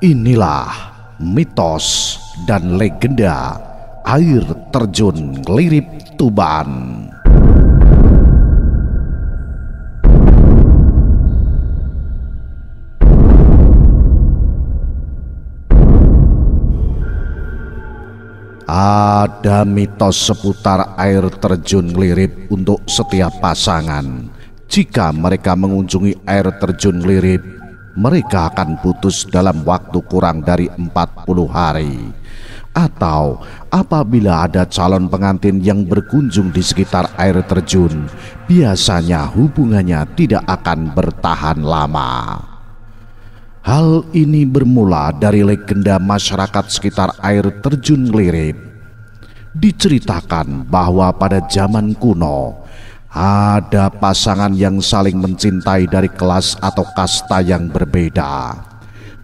Inilah mitos dan legenda air terjun Nglirip Tuban. Ada mitos seputar air terjun Nglirip untuk setiap pasangan. Jika mereka mengunjungi air terjun Nglirip, mereka akan putus dalam waktu kurang dari 40 hari. Atau apabila ada calon pengantin yang berkunjung di sekitar air terjun, biasanya hubungannya tidak akan bertahan lama. Hal ini bermula dari legenda masyarakat sekitar air terjun Nglirip. Diceritakan bahwa pada zaman kuno ada pasangan yang saling mencintai dari kelas atau kasta yang berbeda.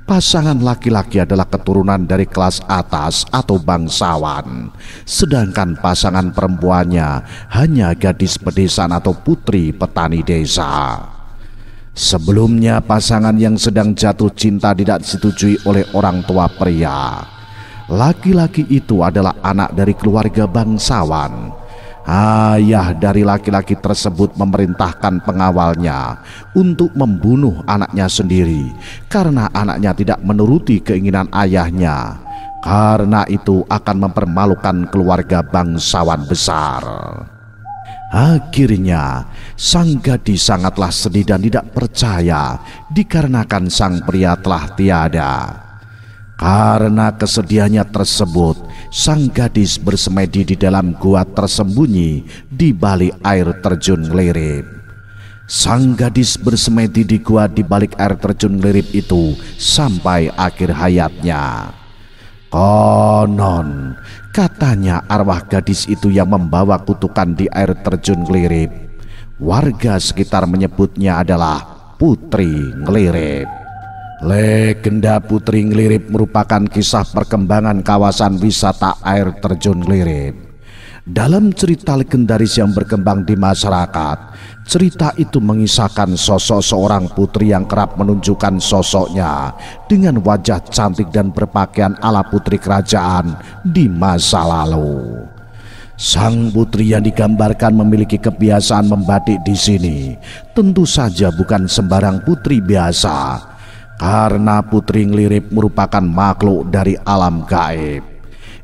Pasangan laki-laki adalah keturunan dari kelas atas atau bangsawan, sedangkan pasangan perempuannya hanya gadis pedesaan atau putri petani desa. Sebelumnya pasangan yang sedang jatuh cinta tidak disetujui oleh orang tua pria. Laki-laki itu adalah anak dari keluarga bangsawan. Ayah dari laki-laki tersebut memerintahkan pengawalnya untuk membunuh anaknya sendiri karena anaknya tidak menuruti keinginan ayahnya. Karena itu akan mempermalukan keluarga bangsawan besar. Akhirnya sang gadis sangatlah sedih dan tidak percaya dikarenakan sang pria telah tiada. Karena kesedihannya tersebut, sang gadis bersemedi di dalam gua tersembunyi di balik air terjun Nglirip. Sang gadis bersemedi di gua di balik air terjun Nglirip itu sampai akhir hayatnya. Konon katanya arwah gadis itu yang membawa kutukan di air terjun Nglirip. Warga sekitar menyebutnya adalah Putri Nglirip. Legenda Putri Nglirip merupakan kisah perkembangan kawasan wisata air terjun Nglirip. Dalam cerita legendaris yang berkembang di masyarakat, cerita itu mengisahkan sosok seorang putri yang kerap menunjukkan sosoknya dengan wajah cantik dan berpakaian ala putri kerajaan di masa lalu. Sang putri yang digambarkan memiliki kebiasaan membatik di sini tentu saja bukan sembarang putri biasa. Karena Putri Nglirip merupakan makhluk dari alam gaib.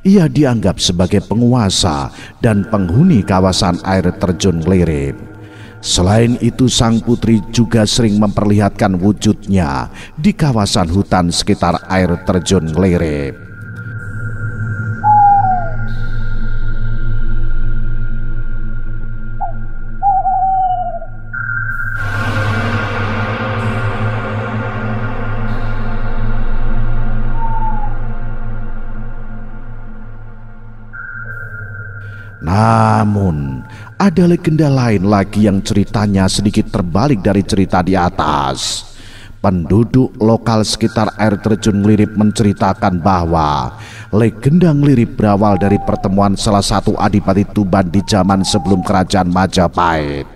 Ia dianggap sebagai penguasa dan penghuni kawasan air terjun Nglirip. Selain itu, sang putri juga sering memperlihatkan wujudnya di kawasan hutan sekitar air terjun Nglirip. Namun, ada legenda lain lagi yang ceritanya sedikit terbalik dari cerita di atas. Penduduk lokal sekitar air terjun Nglirip menceritakan bahwa legenda Nglirip berawal dari pertemuan salah satu adipati Tuban di zaman sebelum kerajaan Majapahit.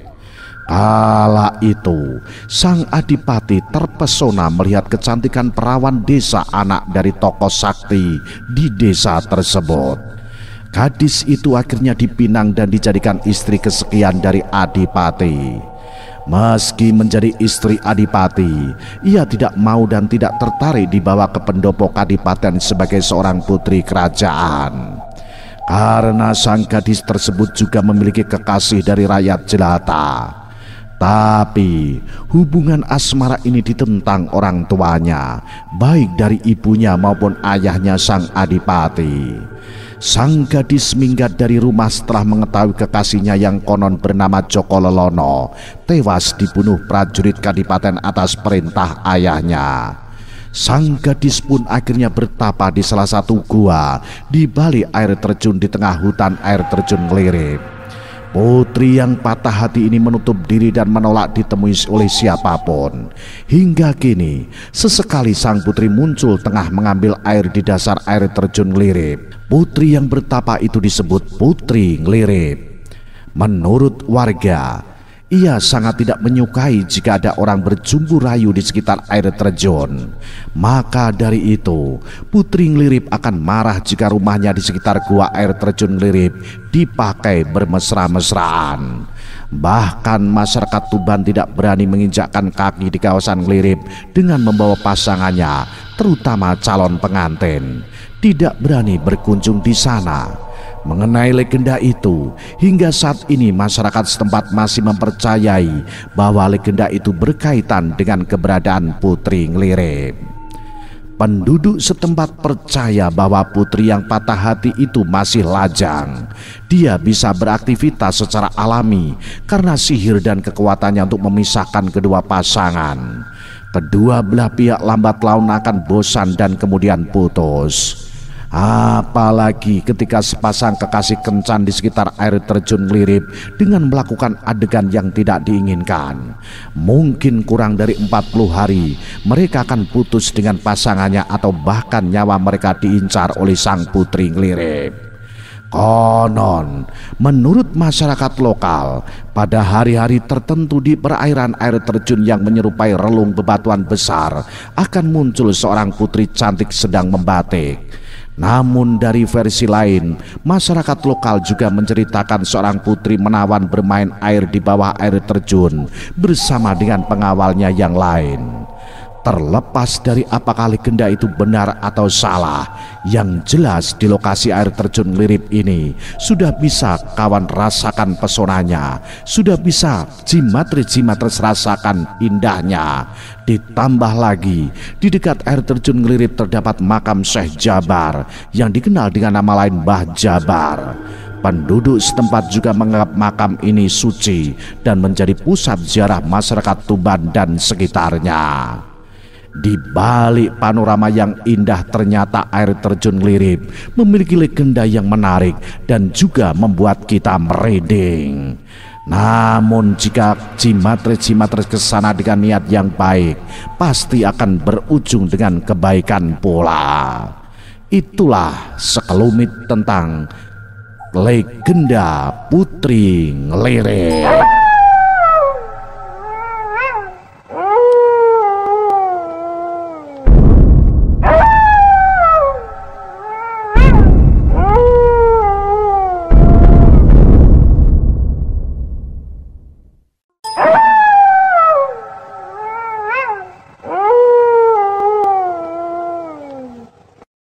Kala itu, sang adipati terpesona melihat kecantikan perawan desa anak dari tokoh sakti di desa tersebut. Gadis itu akhirnya dipinang dan dijadikan istri kesekian dari adipati. Meski menjadi istri adipati, ia tidak mau dan tidak tertarik dibawa ke pendopo kadipaten sebagai seorang putri kerajaan. Karena sang gadis tersebut juga memiliki kekasih dari rakyat jelata. Tapi hubungan asmara ini ditentang orang tuanya, baik dari ibunya maupun ayahnya sang adipati. Sang gadis minggat dari rumah setelah mengetahui kekasihnya yang konon bernama Joko Lelono tewas dibunuh prajurit kadipaten atas perintah ayahnya. Sang gadis pun akhirnya bertapa di salah satu gua di balik air terjun di tengah hutan air terjun Nglirip. Putri yang patah hati ini menutup diri dan menolak ditemui oleh siapapun. Hingga kini, sesekali sang putri muncul tengah mengambil air di dasar air terjun Nglirip. Putri yang bertapa itu disebut Putri Nglirip. Menurut warga, Ia sangat tidak menyukai jika ada orang berjumbu rayu di sekitar air terjun. Maka dari itu, Putri Nglirip akan marah jika rumahnya di sekitar gua air terjun Nglirip dipakai bermesra-mesraan. Bahkan masyarakat Tuban tidak berani menginjakkan kaki di kawasan Nglirip dengan membawa pasangannya, terutama calon pengantin. Tidak berani berkunjung di sana. Mengenai legenda itu, hingga saat ini masyarakat setempat masih mempercayai bahwa legenda itu berkaitan dengan keberadaan Putri Nglirip. Penduduk setempat percaya bahwa putri yang patah hati itu masih lajang. Dia bisa beraktivitas secara alami karena sihir dan kekuatannya untuk memisahkan kedua pasangan. Kedua belah pihak lambat laun akan bosan dan kemudian putus. Apalagi ketika sepasang kekasih kencan di sekitar air terjun Nglirip dengan melakukan adegan yang tidak diinginkan. Mungkin kurang dari 40 hari mereka akan putus dengan pasangannya, atau bahkan nyawa mereka diincar oleh sang Putri Nglirip. Konon, menurut masyarakat lokal, pada hari-hari tertentu di perairan air terjun yang menyerupai relung bebatuan besar akan muncul seorang putri cantik sedang membatik. Namun dari versi lain, masyarakat lokal juga menceritakan seorang putri menawan bermain air di bawah air terjun bersama dengan pengawalnya yang lain. Terlepas dari apakah legenda itu benar atau salah, yang jelas di lokasi air terjun Nglirip ini sudah bisa kawan rasakan pesonanya, sudah bisa jimatris rasakan indahnya. Ditambah lagi, di dekat air terjun Nglirip terdapat makam Syekh Jabar yang dikenal dengan nama lain Mbah Jabar. Penduduk setempat juga menganggap makam ini suci dan menjadi pusat ziarah masyarakat Tuban dan sekitarnya. Di balik panorama yang indah, ternyata air terjun Nglirip memiliki legenda yang menarik dan juga membuat kita merinding. Namun jika jimatris ke sana dengan niat yang baik, pasti akan berujung dengan kebaikan pula. Itulah sekelumit tentang legenda Putri Nglirip.